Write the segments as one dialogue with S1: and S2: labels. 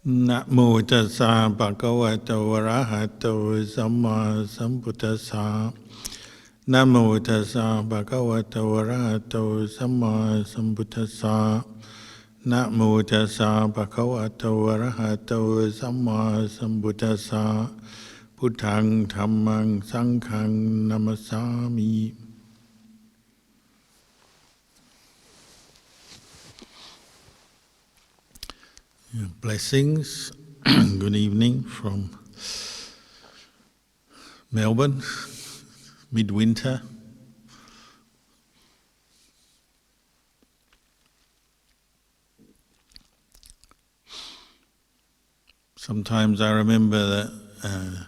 S1: Na mô tassa bhagavato arahato samma sambuddhassa. Na mô tassa bhagavato arahato samma sambuddhassa. Na mô tassa bhagavato arahato samma sambuddhassa. Buddhaṃ dhammang sanghaṃ namasami. Blessings. Good evening from Melbourne, midwinter. Sometimes I remember that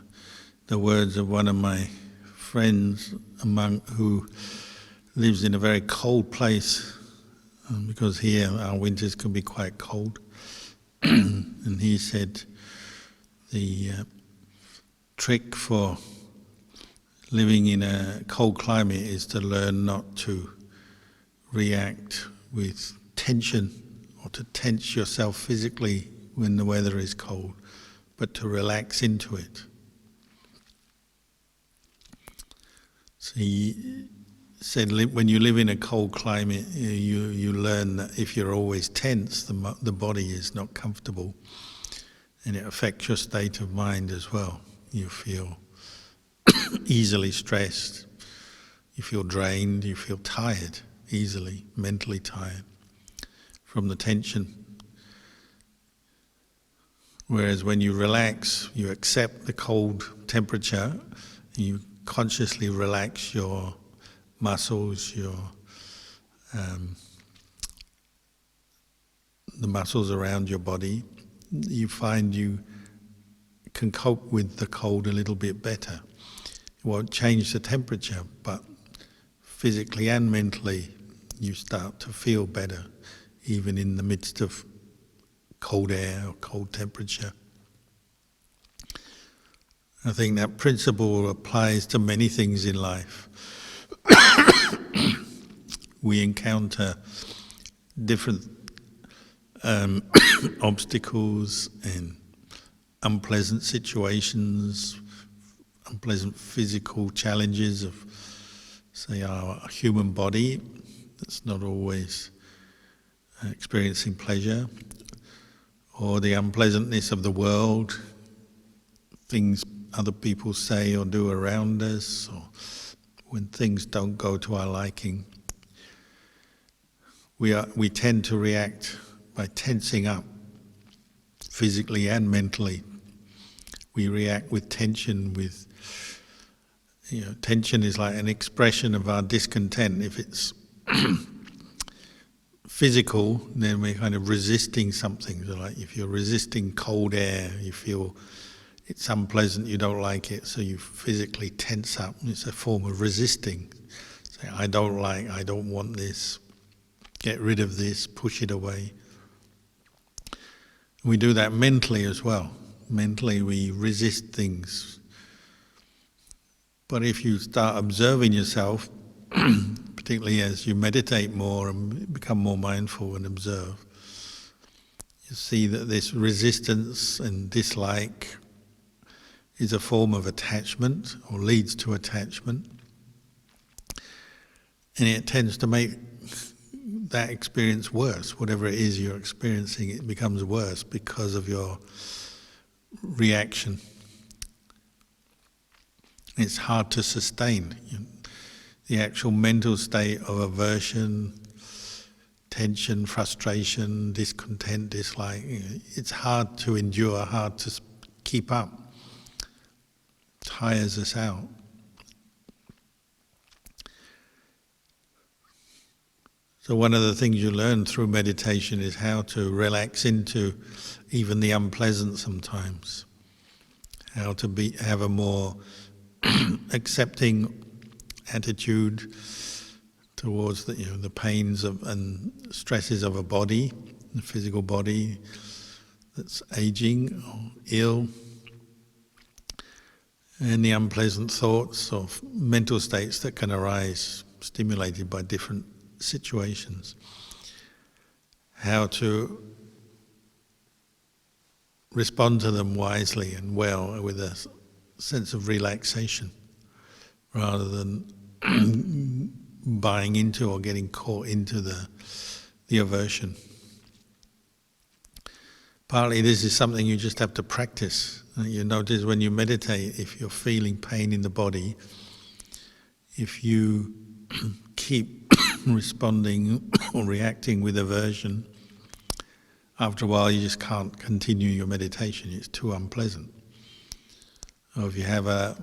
S1: the words of one of my friends, a monk who lives in a very cold place, because here our winters can be quite cold. And he said the trick for living in a cold climate is to learn not to react with tension or to tense yourself physically when the weather is cold, but to relax into it. So he said when you live in a cold climate, you learn that if you're always tense, the body is not comfortable, and it affects your state of mind as well. You feel easily stressed, you feel drained, you feel tired easily, mentally tired from the tension. Whereas when you relax, you accept the cold temperature, you consciously relax your muscles, the muscles around your body, you find you can cope with the cold a little bit better. It won't change the temperature, but physically and mentally you start to feel better, even in the midst of cold air or cold temperature. I think that principle applies to many things in life. We encounter different obstacles and unpleasant situations, unpleasant physical challenges of, say, our human body that's not always experiencing pleasure, or the unpleasantness of the world, things other people say or do around us, or when things don't go to our liking. We tend to react by tensing up, physically and mentally. We react with tension. Tension is like an expression of our discontent. If it's physical, then we're kind of resisting something. So like if you're resisting cold air, you feel it's unpleasant, you don't like it, so you physically tense up. It's a form of resisting. Say, I don't want this, get rid of this, push it away. We do that mentally as well. Mentally we resist things. But if you start observing yourself, particularly as you meditate more and become more mindful and observe, you see that this resistance and dislike is a form of attachment, or leads to attachment. And it tends to make that experience worse. Whatever it is you're experiencing, it becomes worse because of your reaction. It's hard to sustain. The actual mental state of aversion, tension, frustration, discontent, dislike, it's hard to endure, hard to keep up. Tires us out. So one of the things you learn through meditation is how to relax into even the unpleasant sometimes. How to have a more accepting attitude towards the pains and stresses of a body, the physical body that's aging or ill, and the unpleasant thoughts or mental states that can arise, stimulated by different situations. How to respond to them wisely and well with a sense of relaxation rather than buying into or getting caught into the aversion. Partly this is something you just have to practice. You notice when you meditate, if you're feeling pain in the body, if you keep responding or reacting with aversion, after a while you just can't continue your meditation, it's too unpleasant. Or if you have a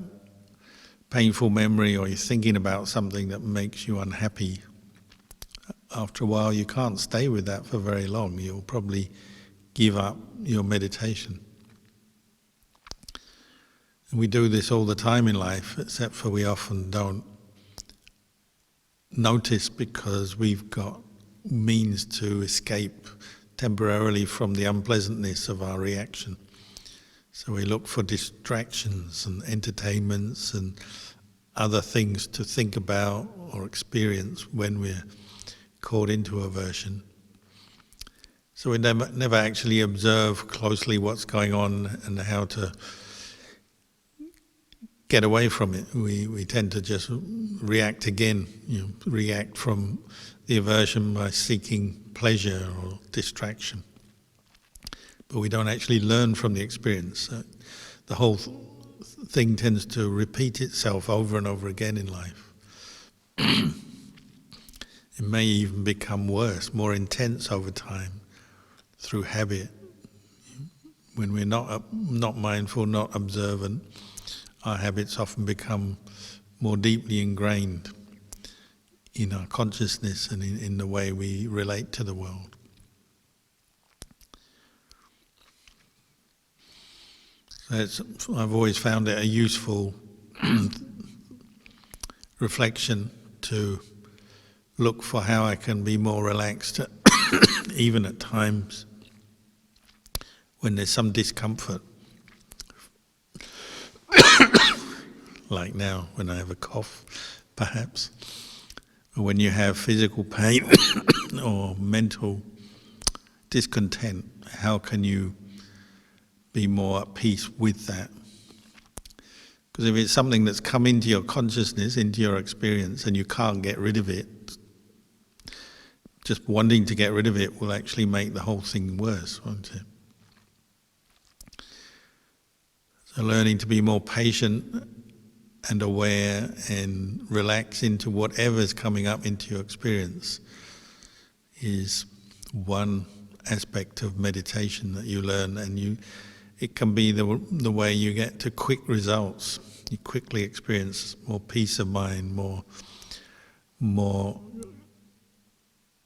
S1: painful memory or you're thinking about something that makes you unhappy, after a while you can't stay with that for very long. You'll probably give up your meditation. And we do this all the time in life, except for we often don't notice because we've got means to escape temporarily from the unpleasantness of our reaction. So we look for distractions and entertainments and other things to think about or experience when we're caught into aversion. So we never actually observe closely what's going on and how to get away from it. We tend to just react again, react from the aversion by seeking pleasure or distraction. But we don't actually learn from the experience. The whole thing tends to repeat itself over and over again in life. It may even become worse, more intense over time through habit. When we're not mindful, not observant, our habits often become more deeply ingrained in our consciousness and in the way we relate to the world. I've always found it a useful reflection to look for how I can be more relaxed, even at times when there's some discomfort. Like now, when I have a cough, perhaps, or when you have physical pain or mental discontent, how can you be more at peace with that? Because if it's something that's come into your consciousness, into your experience, and you can't get rid of it, just wanting to get rid of it will actually make the whole thing worse, won't it? So learning to be more patient and aware and relax into whatever's coming up into your experience is one aspect of meditation that you learn, and it can be the way you get to quick results. You quickly experience more peace of mind, more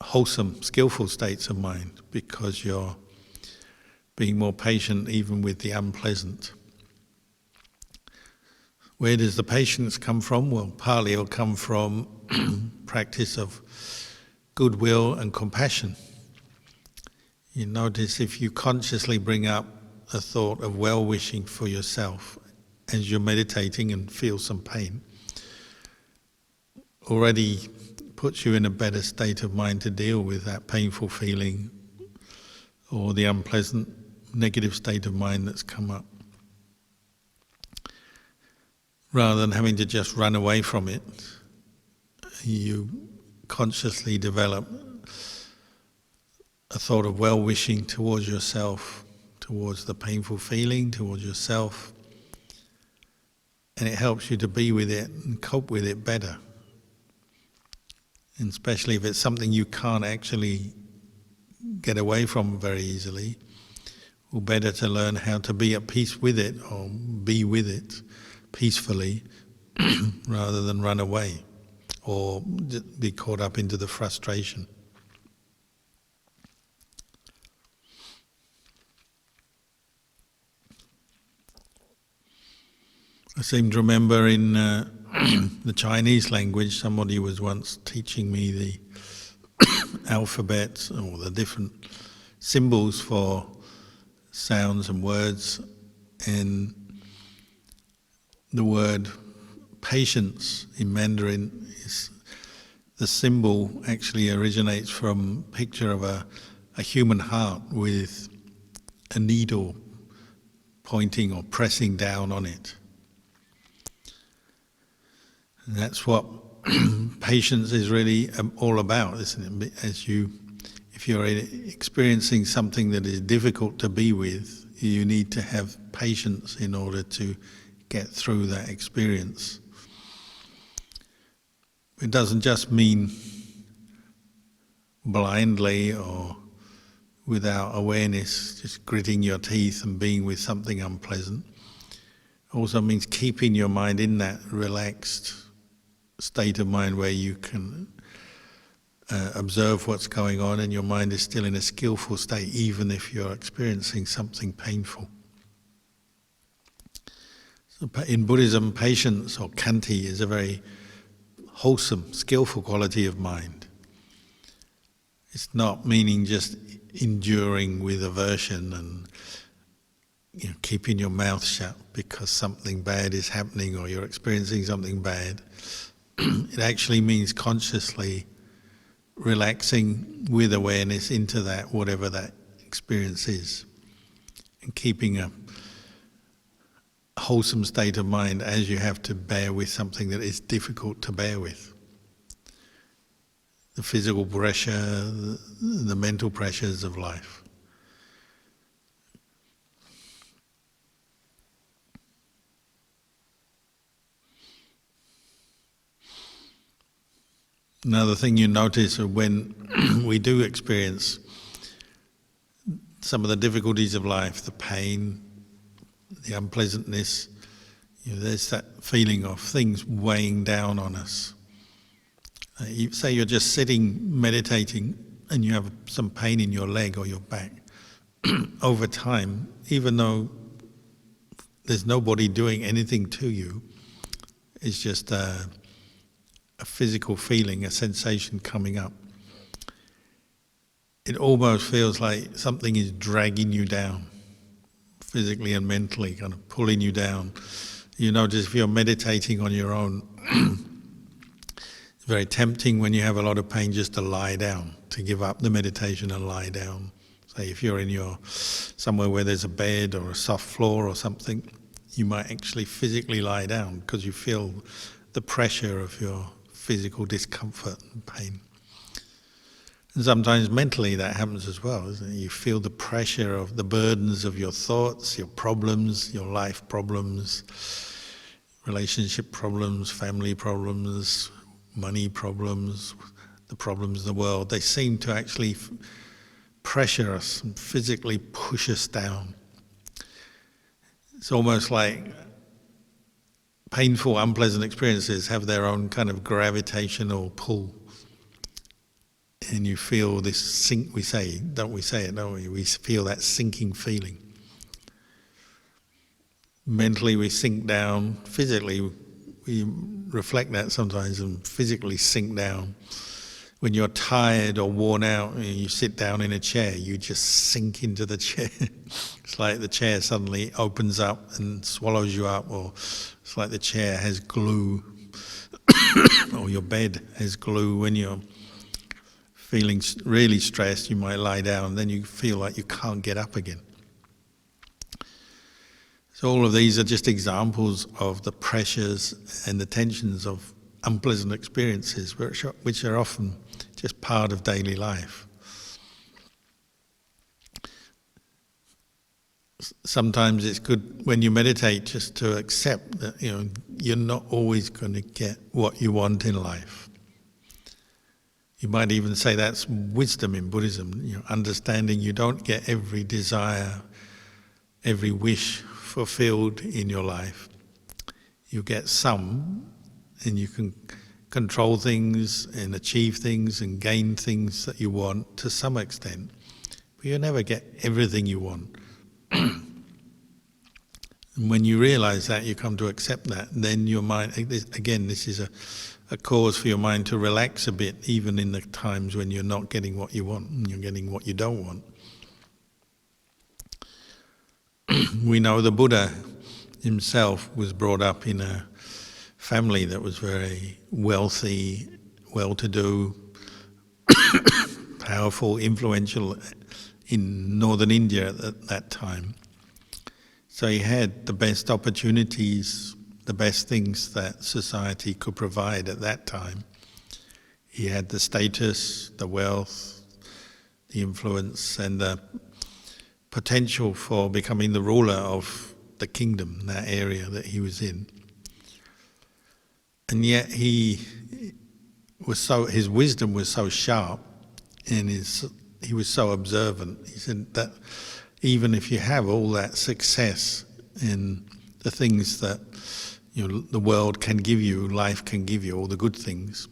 S1: wholesome, skillful states of mind, because you're being more patient even with the unpleasant. Where does the patience come from? Well, partly it'll come from practice of goodwill and compassion. You notice if you consciously bring up a thought of well-wishing for yourself as you're meditating and feel some pain, already puts you in a better state of mind to deal with that painful feeling or the unpleasant negative state of mind that's come up. Rather than having to just run away from it, you consciously develop a thought of well-wishing towards yourself, towards the painful feeling, towards yourself, and it helps you to be with it and cope with it better. And especially if it's something you can't actually get away from very easily, well, better to learn how to be at peace with it or be with it peacefully rather than run away or be caught up into the frustration. I seem to remember in the Chinese language, somebody was once teaching me the alphabet or the different symbols for sounds and words, and the word patience in Mandarin is the symbol actually originates from a picture of a human heart with a needle pointing or pressing down on it. And that's what patience is really all about, isn't it? If you're experiencing something that is difficult to be with, you need to have patience in order to get through that experience. It doesn't just mean blindly or without awareness, just gritting your teeth and being with something unpleasant. It also means keeping your mind in that relaxed state of mind where you can observe what's going on and your mind is still in a skillful state even if you're experiencing something painful. So in Buddhism, patience or khanti is a very wholesome, skillful quality of mind. It's not meaning just enduring with aversion and keeping your mouth shut because something bad is happening or you're experiencing something bad. It actually means consciously relaxing with awareness into that, whatever that experience is, and keeping a wholesome state of mind as you have to bear with something that is difficult to bear with. The physical pressure, the mental pressures of life. Another thing you notice when we do experience some of the difficulties of life, the pain, the unpleasantness, there's that feeling of things weighing down on us. You say you're just sitting, meditating, and you have some pain in your leg or your back. Over time, even though there's nobody doing anything to you, it's just a physical feeling, a sensation coming up. It almost feels like something is dragging you down, physically and mentally, kind of pulling you down. You notice if you're meditating on your own, it's very tempting when you have a lot of pain just to lie down, to give up the meditation and lie down. Say if you're in somewhere where there's a bed or a soft floor or something, you might actually physically lie down because you feel the pressure of your physical discomfort and pain. And sometimes mentally that happens as well, isn't it? You feel the pressure of the burdens of your thoughts, your problems, your life problems, relationship problems, family problems, money problems, the problems of the world. They seem to actually pressure us and physically push us down. It's almost like painful, unpleasant experiences have their own kind of gravitational pull. And you feel this sink, we say, don't we? We feel that sinking feeling. Mentally we sink down, physically we reflect that sometimes and physically sink down. When you're tired or worn out and you sit down in a chair, you just sink into the chair. It's like the chair suddenly opens up and swallows you up, or it's like the chair has glue, or your bed has glue. When you're feeling really stressed, you might lie down, then you feel like you can't get up again. So all of these are just examples of the pressures and the tensions of unpleasant experiences, which are often just part of daily life. Sometimes it's good when you meditate just to accept that you're not always going to get what you want in life. You might even say that's wisdom in Buddhism, understanding you don't get every desire, every wish fulfilled in your life. You get some, and you can control things and achieve things and gain things that you want to some extent, but you never get everything you want. And when you realize that, you come to accept that, then your mind, again, this is a cause for your mind to relax a bit, even in the times when you're not getting what you want and you're getting what you don't want. We know the Buddha himself was brought up in a family that was very wealthy, well-to-do, powerful, influential in northern India at that time. So he had the best opportunities, the best things that society could provide at that time. He had the status, the wealth, the influence, and the potential for becoming the ruler of the kingdom, that area that he was in. And yet his wisdom was so sharp, and he was so observant. He said that even if you have all that success in the things that the world can give you, life can give you, all the good things,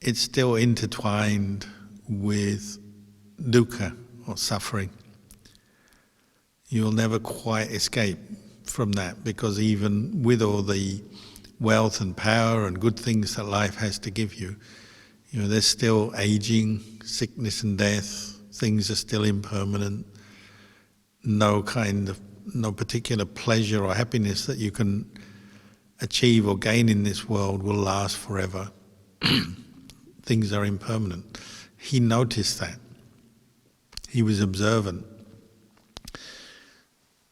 S1: it's still intertwined with dukkha, or suffering. You'll never quite escape from that, because even with all the wealth and power and good things that life has to give you, there's still aging, sickness and death. Things are still impermanent. No particular pleasure or happiness that you can achieve or gain in this world will last forever. Things are impermanent. He noticed that. He was observant.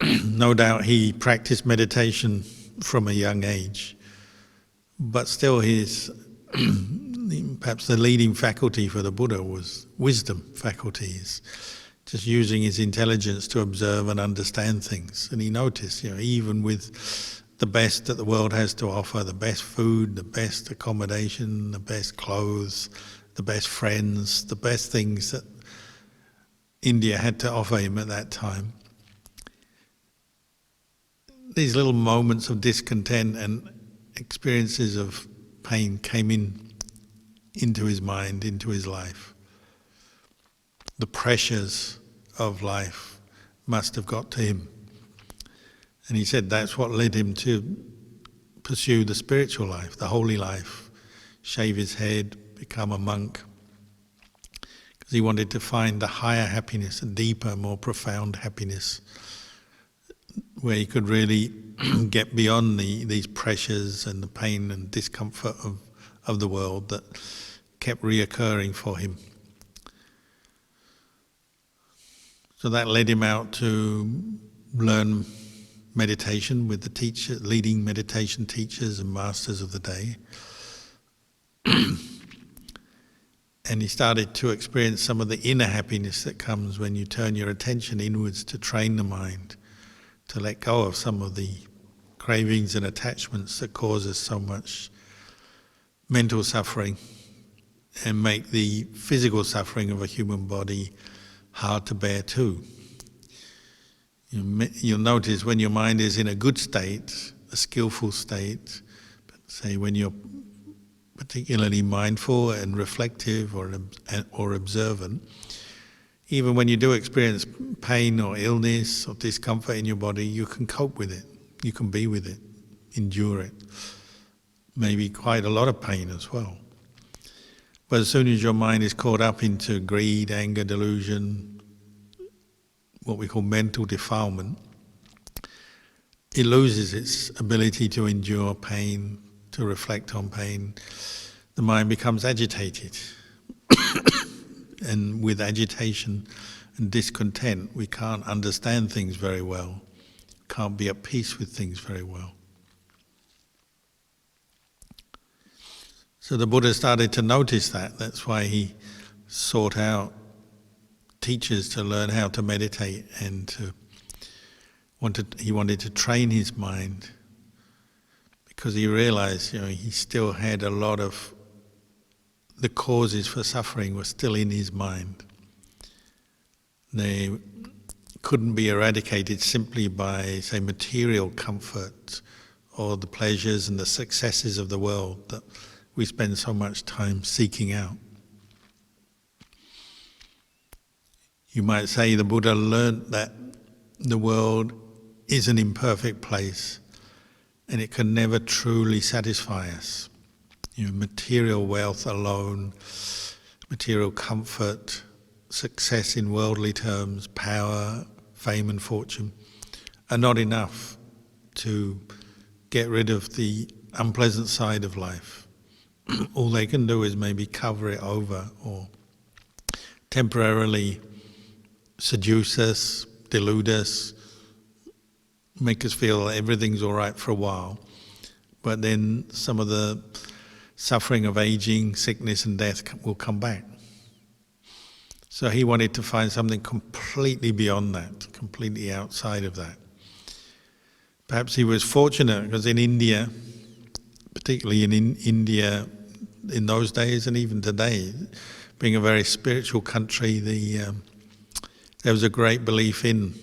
S1: No doubt he practiced meditation from a young age, but still perhaps the leading faculty for the Buddha was wisdom faculties, just using his intelligence to observe and understand things. And he noticed, even with the best that the world has to offer, the best food, the best accommodation, the best clothes, the best friends, the best things that India had to offer him at that time, these little moments of discontent and experiences of pain came into his mind, into his life. The pressures of life must have got to him. And he said that's what led him to pursue the spiritual life, the holy life, shave his head, become a monk, because he wanted to find the higher happiness, a deeper, more profound happiness, where he could really get beyond these pressures and the pain and discomfort of the world that kept reoccurring for him. So that led him out to learn meditation with the leading meditation teachers and masters of the day. And he started to experience some of the inner happiness that comes when you turn your attention inwards to train the mind, to let go of some of the cravings and attachments that cause us so much mental suffering and make the physical suffering of a human body hard to bear too. You'll notice when your mind is in a good state, a skillful state, say when you're particularly mindful and reflective or observant, even when you do experience pain or illness or discomfort in your body, you can cope with it, you can be with it, endure it. Maybe quite a lot of pain as well. But as soon as your mind is caught up into greed, anger, delusion, what we call mental defilement, it loses its ability to endure pain, to reflect on pain. The mind becomes agitated. And with agitation and discontent, we can't understand things very well, can't be at peace with things very well. So the Buddha started to notice that. That's why he sought out teachers to learn how to meditate, and he wanted to train his mind, because he realized, he still had a lot of the causes for suffering were still in his mind. They couldn't be eradicated simply by, say, material comfort or the pleasures and the successes of the world that we spend so much time seeking out. You might say the Buddha learnt that the world is an imperfect place and it can never truly satisfy us. Material wealth alone, material comfort, success in worldly terms, power, fame and fortune are not enough to get rid of the unpleasant side of life. All they can do is maybe cover it over or temporarily seduce us, delude us, make us feel everything's all right for a while, but then some of the suffering of aging, sickness and death will come back. So he wanted to find something completely beyond that, completely outside of that. Perhaps he was fortunate because in India, particularly in India in those days and even today, being a very spiritual country, there was a great belief in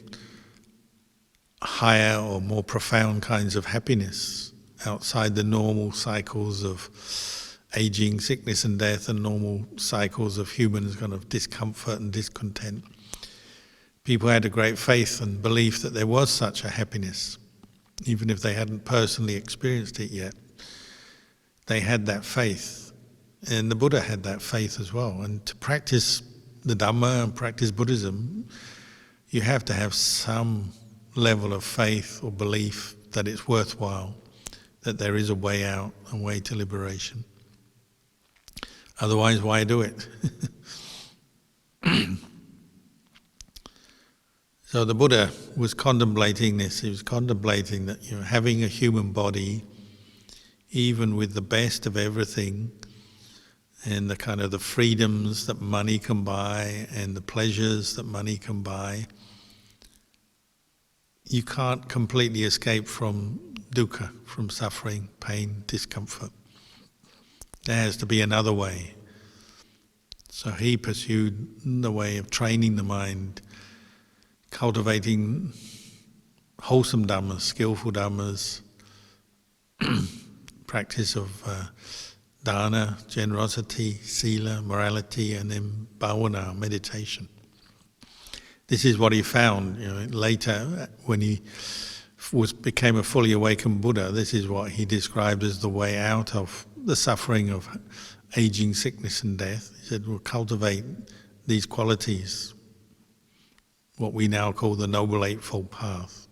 S1: higher or more profound kinds of happiness outside the normal cycles of aging, sickness and death, and normal cycles of humans' kind of discomfort and discontent. People had a great faith and belief that there was such a happiness, even if they hadn't personally experienced it yet. They had that faith, and the Buddha had that faith as well. And to practice the Dhamma and practice Buddhism, you have to have some level of faith or belief that it's worthwhile, that there is a way out, a way to liberation. Otherwise, why do it? So the Buddha was contemplating this. He was contemplating that, having a human body, even with the best of everything, and the kind of the freedoms that money can buy and the pleasures that money can buy, you can't completely escape from dukkha, from suffering, pain, discomfort. There has to be another way. So he pursued the way of training the mind, cultivating wholesome dhammas, skillful dhammas, practice of dana, generosity, sila, morality, and then bhavana, meditation. This is what he found. Later, when he became a fully awakened Buddha, this is what he described as the way out of the suffering of aging, sickness and death. He said, we'll cultivate these qualities, what we now call the Noble Eightfold Path.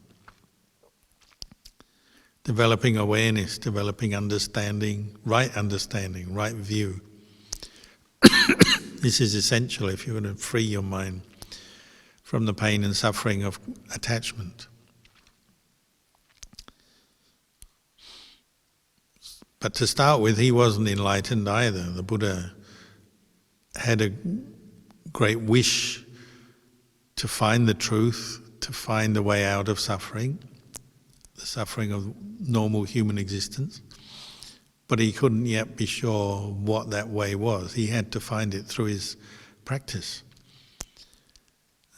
S1: Developing awareness, developing understanding, right view. This is essential if you're going to free your mind from the pain and suffering of attachment. But to start with, he wasn't enlightened either. The Buddha had a great wish to find the truth, to find the way out of suffering, the suffering of normal human existence. But he couldn't yet be sure what that way was. He had to find it through his practice.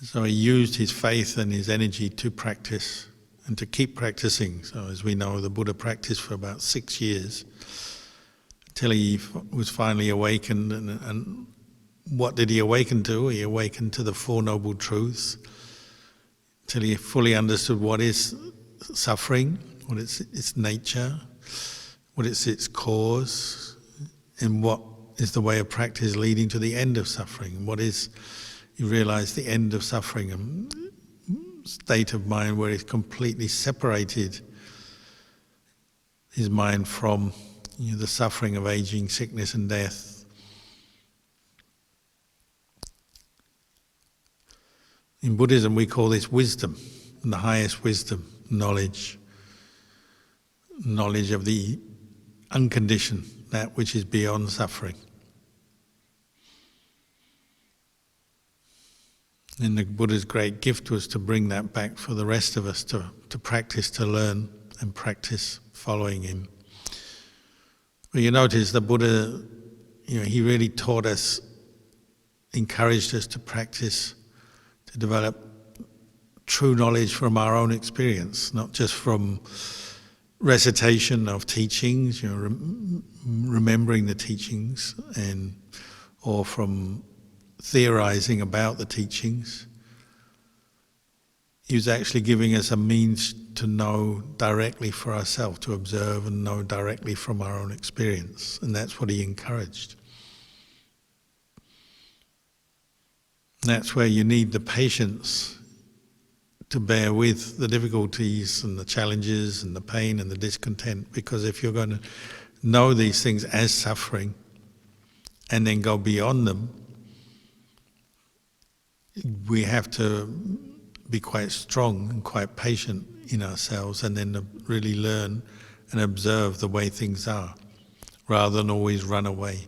S1: So he used his faith and his energy to practice and to keep practicing. So as we know, the Buddha practiced for about 6 years till he was finally awakened. And what did he awaken to? He awakened to the Four Noble Truths till he fully understood what is suffering, what is its nature, what is its cause, and what is the way of practice leading to the end of suffering. What is, he realized, the end of suffering, a state of mind where he's completely separated his mind from the suffering of aging, sickness and death. In Buddhism we call this wisdom, the highest wisdom, knowledge of the unconditioned, that which is beyond suffering. And the Buddha's great gift was to bring that back for the rest of us to practice, to learn and practice following him. Well, you notice the Buddha, he really taught us, encouraged us to practice, to develop true knowledge from our own experience, not just from recitation of teachings, remembering the teachings, or from theorizing about the teachings. He was actually giving us a means to know directly for ourselves, to observe and know directly from our own experience, and that's what he encouraged. That's where you need the patience to bear with the difficulties and the challenges and the pain and the discontent, because if you're going to know these things as suffering and then go beyond them, we have to be quite strong and quite patient in ourselves, and then to really learn and observe the way things are, rather than always run away.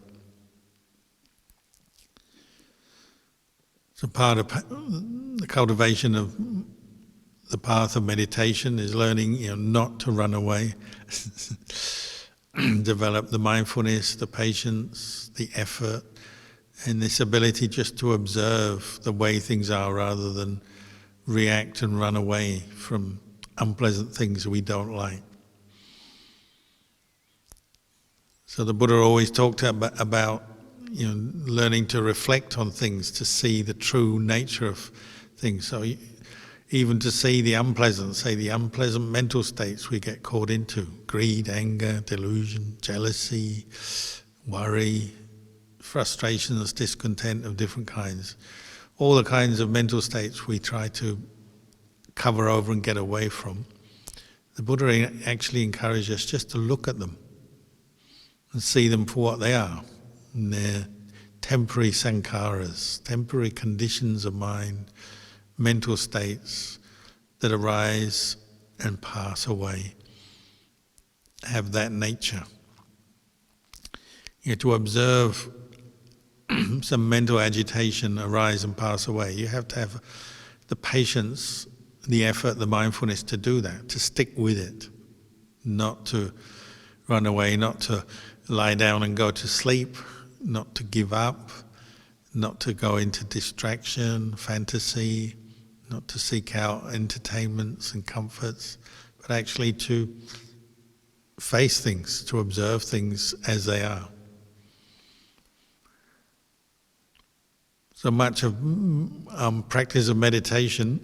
S1: So part of the cultivation of the path of meditation is learning, not to run away. Develop the mindfulness, the patience, the effort, and this ability just to observe the way things are rather than react and run away from unpleasant things we don't like. So the Buddha always talked about learning to reflect on things, to see the true nature of things. So even to see the unpleasant mental states we get caught into: greed, anger, delusion, jealousy, worry, frustrations, discontent of different kinds. All the kinds of mental states we try to cover over and get away from. The Buddha actually encouraged us just to look at them and see them for what they are. And they're temporary sankharas, temporary conditions of mind, mental states that arise and pass away, have that nature. To observe some mental agitation arise and pass away, you have to have the patience, the effort, the mindfulness to do that, to stick with it, not to run away, not to lie down and go to sleep, not to give up, not to go into distraction, fantasy, not to seek out entertainments and comforts, but actually to face things, to observe things as they are. So much of practice of meditation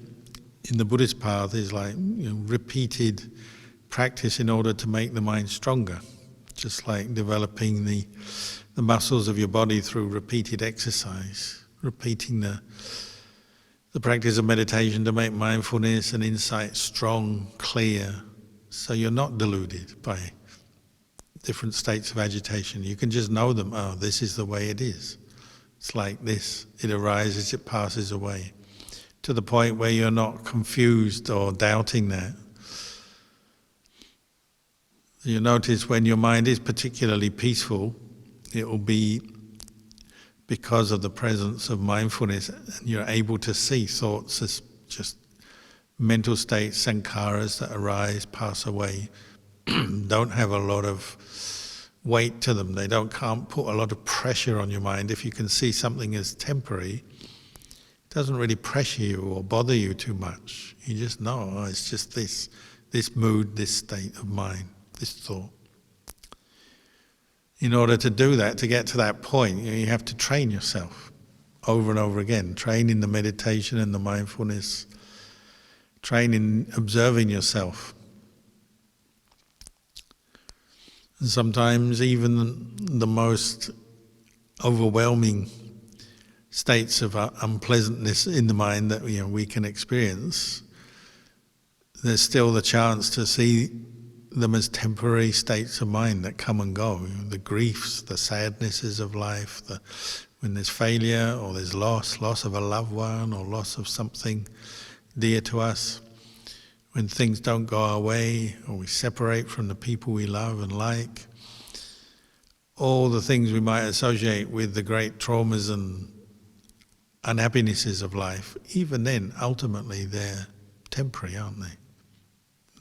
S1: in the Buddhist path is like repeated practice in order to make the mind stronger, just like developing the muscles of your body through repeated exercise, repeating the practice of meditation to make mindfulness and insight strong, clear, so you're not deluded by different states of agitation. You can just know them. Oh, this is the way it is. It's like this. It arises, it passes away. To the point where you're not confused or doubting that. You notice when your mind is particularly peaceful, it will be because of the presence of mindfulness, and you're able to see thoughts as just mental states, sankharas that arise, pass away, don't have a lot of weight to them. They can't put a lot of pressure on your mind. If you can see something as temporary, it doesn't really pressure you or bother you too much. You just know, oh, it's just this mood, this state of mind, this thought. In order to do that, to get to that point, you have to train yourself over and over again. Train in the meditation and the mindfulness. Train in observing yourself. And sometimes even the most overwhelming states of unpleasantness in the mind that we can experience, there's still the chance to see them as temporary states of mind that come and go. The griefs, the sadnesses of life, when there's failure or there's loss of a loved one or loss of something dear to us, when things don't go our way or we separate from the people we love and like, all the things we might associate with the great traumas and unhappinesses of life, even then, ultimately, they're temporary, aren't they?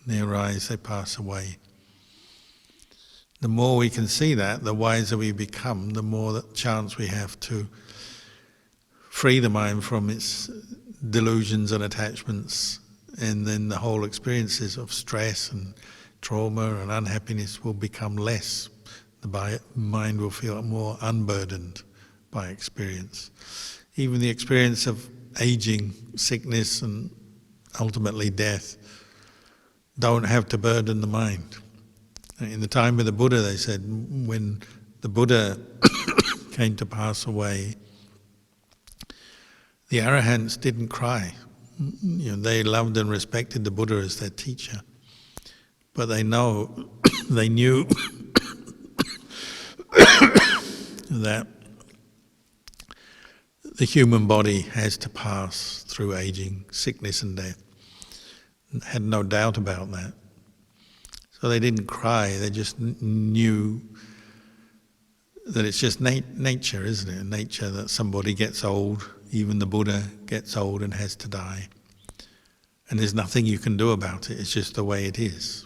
S1: They arise, they pass away. The more we can see that, the wiser we become, the more chance we have to free the mind from its delusions and attachments, and then the whole experiences of stress and trauma and unhappiness will become less. The mind will feel more unburdened by experience. Even the experience of aging, sickness, and ultimately death don't have to burden the mind. In the time of the Buddha, they said, when the Buddha came to pass away, the arahants didn't cry. They loved and respected the Buddha as their teacher, but they knew that the human body has to pass through aging, sickness and death. had no doubt about that. So they didn't cry, they just knew that it's just nature, isn't it? Nature that somebody gets old, even the Buddha gets old and has to die. And there's nothing you can do about it, it's just the way it is.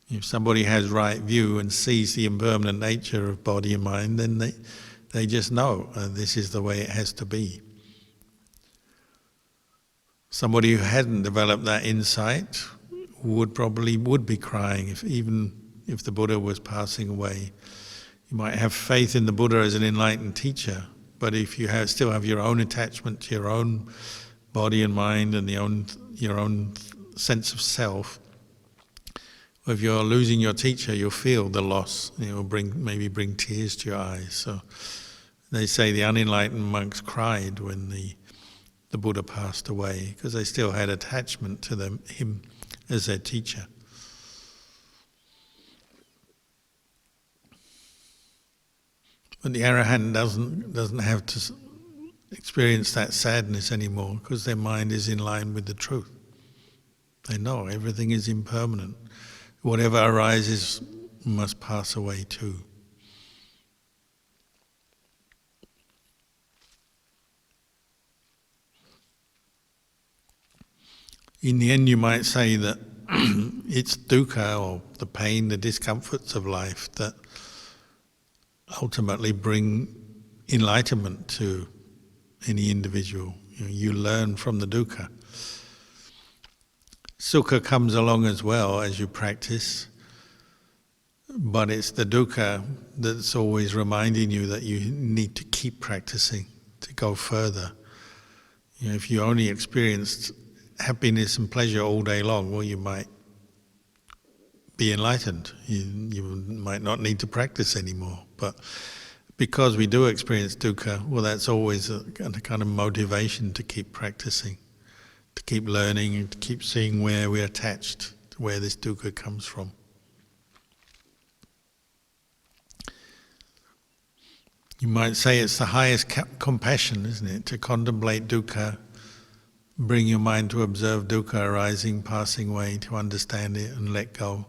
S1: If somebody has right view and sees the impermanent nature of body and mind, then they just know this is the way it has to be. Somebody who hadn't developed that insight would be crying even if the Buddha was passing away. You might have faith in the Buddha as an enlightened teacher, but if you still have your own attachment to your own body and mind and your own sense of self, if you're losing your teacher, you'll feel the loss. It will maybe bring tears to your eyes. So they say the unenlightened monks cried when the Buddha passed away because they still had attachment to him as their teacher. But the arahant doesn't have to experience that sadness anymore because their mind is in line with the truth. They know everything is impermanent. Whatever arises must pass away too. In the end, you might say that it's dukkha, or the pain, the discomforts of life, that ultimately bring enlightenment to any individual. You learn from the dukkha. Sukha comes along as well as you practice, but it's the dukkha that's always reminding you that you need to keep practicing, to go further. If you only experienced happiness and pleasure all day long, well, you might be enlightened. You might not need to practice anymore. But because we do experience dukkha, well, that's always a kind of motivation to keep practicing, to keep learning and to keep seeing where we're attached, to where this dukkha comes from. You might say it's the highest compassion, isn't it? To contemplate dukkha, bring your mind to observe dukkha arising, passing away, to understand it and let go.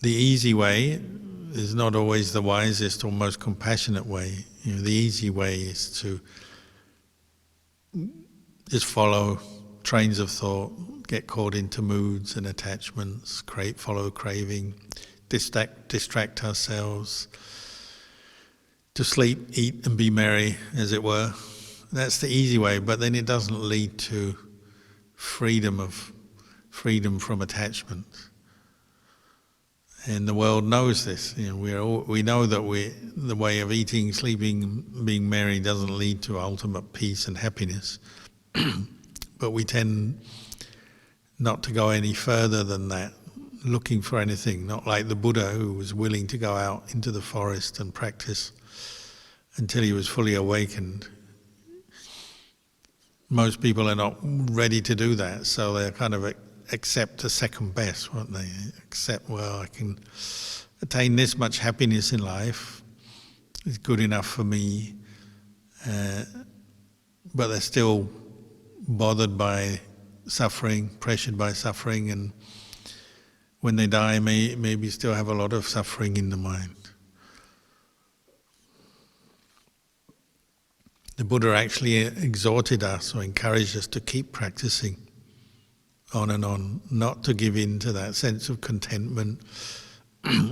S1: The easy way is not always the wisest or most compassionate way. The easy way is to just follow trains of thought, get caught into moods and attachments, follow craving, distract ourselves, to sleep, eat and be merry, as it were. That's the easy way, but then it doesn't lead to freedom from attachment. And the world knows this. We know that the way of eating, sleeping, being merry doesn't lead to ultimate peace and happiness. But we tend not to go any further than that, looking for anything, not like the Buddha, who was willing to go out into the forest and practice until he was fully awakened. Most people are not ready to do that, so they kind of accept a second best, won't they? Accept, well, I can attain this much happiness in life, it's good enough for me, but they're still bothered by suffering, pressured by suffering, and when they die, maybe still have a lot of suffering in the mind. The Buddha actually exhorted us or encouraged us to keep practicing on and on, not to give in to that sense of contentment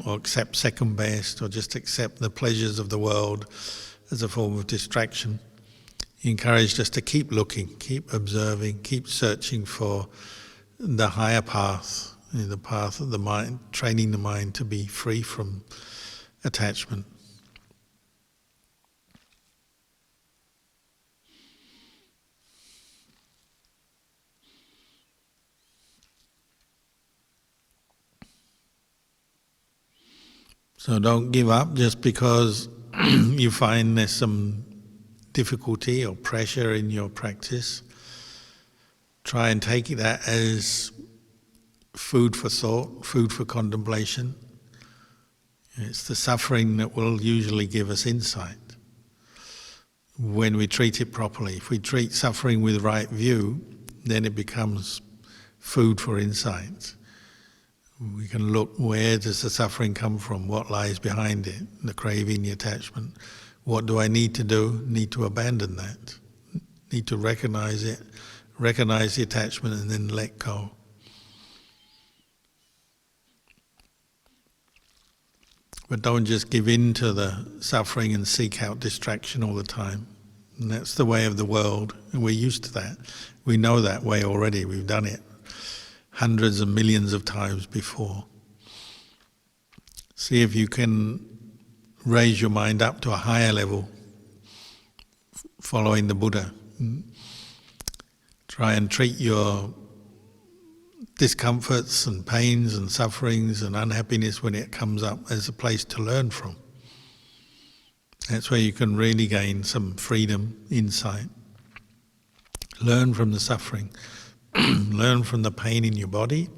S1: or accept second best or just accept the pleasures of the world as a form of distraction. He encouraged us to keep looking, keep observing, keep searching for the higher path, the path of the mind, training the mind to be free from attachment. So don't give up just because you find there's some difficulty or pressure in your practice. Try and take that as food for thought, food for contemplation. It's the suffering that will usually give us insight when we treat it properly. If we treat suffering with right view, then it becomes food for insight. We can look, where does the suffering come from? What lies behind it? The craving, the attachment. What do I need to do? Need to abandon that. Need to recognize it, recognize the attachment, and then let go. But don't just give in to the suffering and seek out distraction all the time. And that's the way of the world, and we're used to that. We know that way already, we've done it hundreds of millions of times before. See if you can raise your mind up to a higher level, following the Buddha. Try and treat your discomforts and pains and sufferings and unhappiness when it comes up as a place to learn from. That's where you can really gain some freedom, insight. Learn from the suffering. Learn from the pain in your body.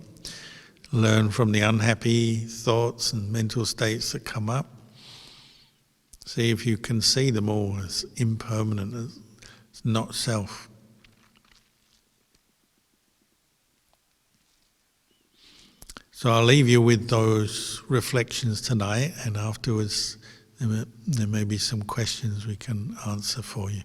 S1: Learn from the unhappy thoughts and mental states that come up. See if you can see them all as impermanent, as not self. So I'll leave you with those reflections tonight, and afterwards there may be some questions we can answer for you.